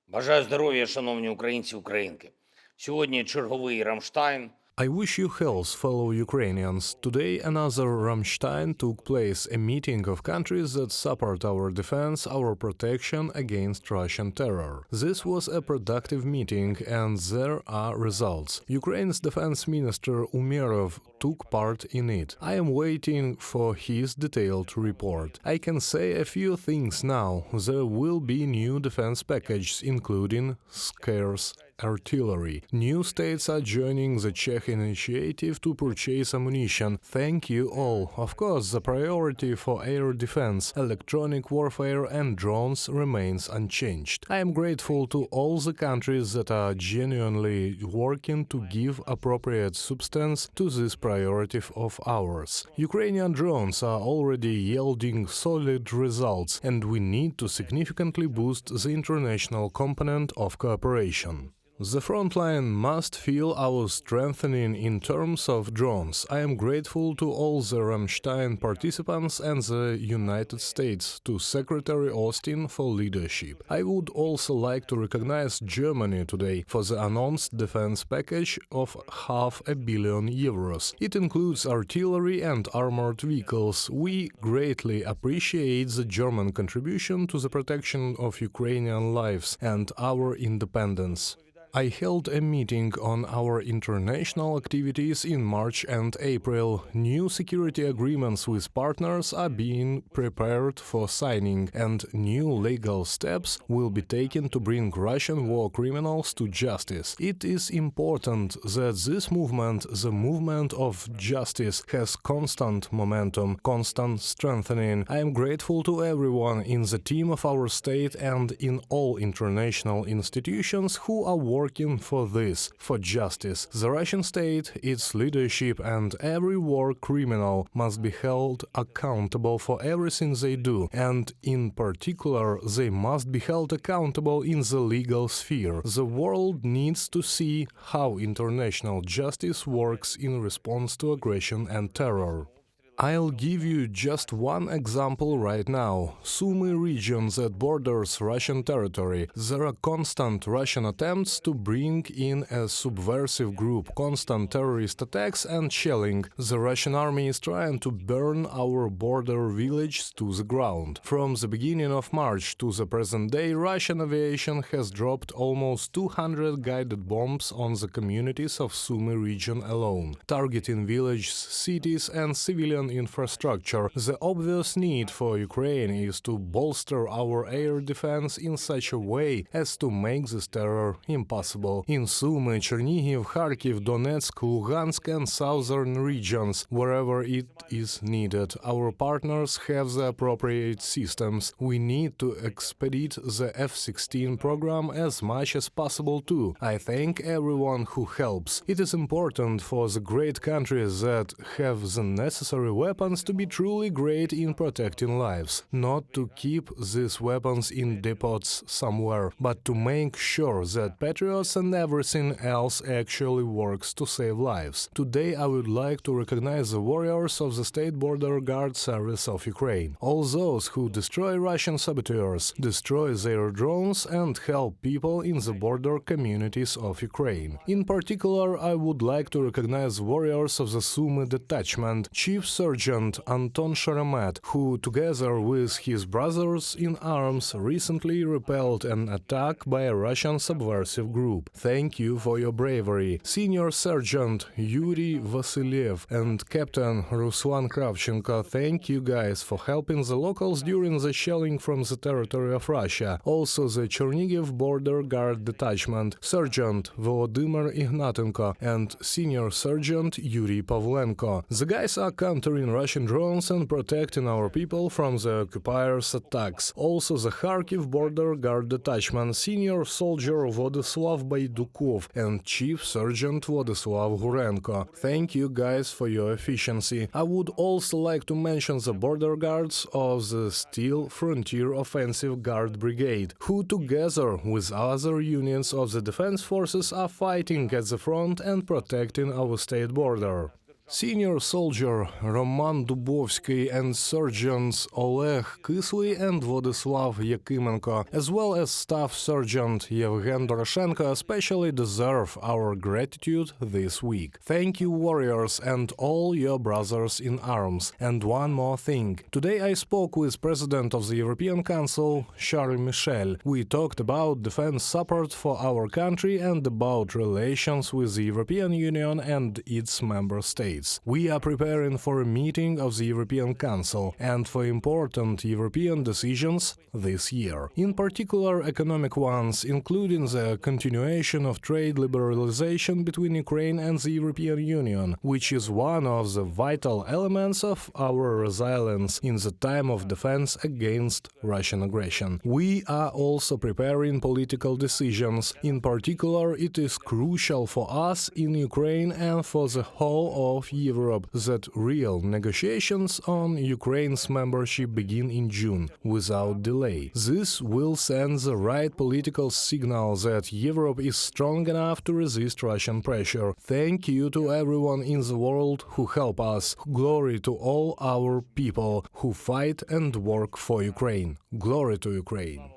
Бажаю здоров'я, шановні українці, українки. Сьогодні черговий Рамштайн. I wish you health, fellow Ukrainians. Today, another Ramstein took place, a meeting of countries that support our defense, our protection against Russian terror. This was a productive meeting, and there are results. Ukraine's defense minister Umerov took part in it. I am waiting for his detailed report. I can say a few things now. There will be new defense packages, including scarce artillery. New states are joining the Czech initiative to purchase ammunition. Thank you all. Of course, the priority for air defense, electronic warfare and drones remains unchanged. I am grateful to all the countries that are genuinely working to give appropriate substance to this priority of ours. Ukrainian drones are already yielding solid results, and we need to significantly boost the international component of cooperation. The Frontline must feel our strengthening in terms of drones. I am grateful to all the Ramstein participants and the United States, to Secretary Austin for leadership. I would also like to recognize Germany today for the announced defense package of €500 million. It includes artillery and armored vehicles. We greatly appreciate the German contribution to the protection of Ukrainian lives and our independence. I held a meeting on our international activities in March and April. New security agreements with partners are being prepared for signing, and new legal steps will be taken to bring Russian war criminals to justice. It is important that this movement, the movement of justice, has constant momentum, constant strengthening. I am grateful to everyone in the team of our state and in all international institutions who are working for this, for justice. The Russian state, its leadership and every war criminal must be held accountable for everything they do, and in particular they must be held accountable in the legal sphere. The world needs to see how international justice works in response to aggression and terror. I'll give you just one example right now. Sumy region that borders Russian territory. There are constant Russian attempts to bring in a subversive group, constant terrorist attacks and shelling. The Russian army is trying to burn our border villages to the ground. From the beginning of March to the present day, Russian aviation has dropped almost 200 guided bombs on the communities of Sumy region alone, targeting villages, cities and civilian infrastructure. The obvious need for Ukraine is to bolster our air defense in such a way as to make this terror impossible. In Sumy, Chernihiv, Kharkiv, Donetsk, Luhansk and southern regions, wherever it is needed, our partners have the appropriate systems. We need to expedite the F-16 program as much as possible too. I thank everyone who helps. It is important for the great countries that have the necessary weapons to be truly great in protecting lives, not to keep these weapons in depots somewhere, but to make sure that patriots and everything else actually works to save lives. Today I would like to recognize the warriors of the State Border Guard Service of Ukraine, all those who destroy Russian saboteurs, destroy their drones and help people in the border communities of Ukraine. In particular, I would like to recognize warriors of the Sumy detachment, Chief Sergeant Anton Sharamet, who, together with his brothers in arms, recently repelled an attack by a Russian subversive group. Thank you for your bravery. Senior Sergeant Yuri Vasilyev and Captain Ruslan Kravchenko, thank you guys for helping the locals during the shelling from the territory of Russia. Also the Chernihiv Border Guard Detachment, Sergeant Volodymyr Ignatenko and Senior Sergeant Yuri Pavlenko. The guys are countering Russian drones and protecting our people from the occupiers' attacks. Also the Kharkiv Border Guard Detachment, Senior Soldier Vladislav Baydukov and Chief Sergeant Vladislav Gurenko. Thank you guys for your efficiency. I would also like to mention the border guards of the Steel Frontier Offensive Guard Brigade, who together with other units of the defense forces are fighting at the front and protecting our state border. Senior soldier Roman Dubovsky and sergeants Oleg Kisley and Władysław Yakimenko, as well as Staff Sergeant Yevgen Doroshenko, especially deserve our gratitude this week. Thank you, warriors, and all your brothers in arms. And one more thing. Today I spoke with President of the European Council, Charles Michel. We talked about defense support for our country and about relations with the European Union and its member states. We are preparing for a meeting of the European Council and for important European decisions this year. In particular, economic ones, including the continuation of trade liberalization between Ukraine and the European Union, which is one of the vital elements of our resilience in the time of defense against Russian aggression. We are also preparing political decisions. In particular, it is crucial for us in Ukraine and for the whole of Europe that real negotiations on Ukraine's membership begin in June without delay. This will send the right political signal that Europe is strong enough to resist Russian pressure. Thank you to everyone in the world who help us. Glory to all our people who fight and work for Ukraine. Glory to Ukraine.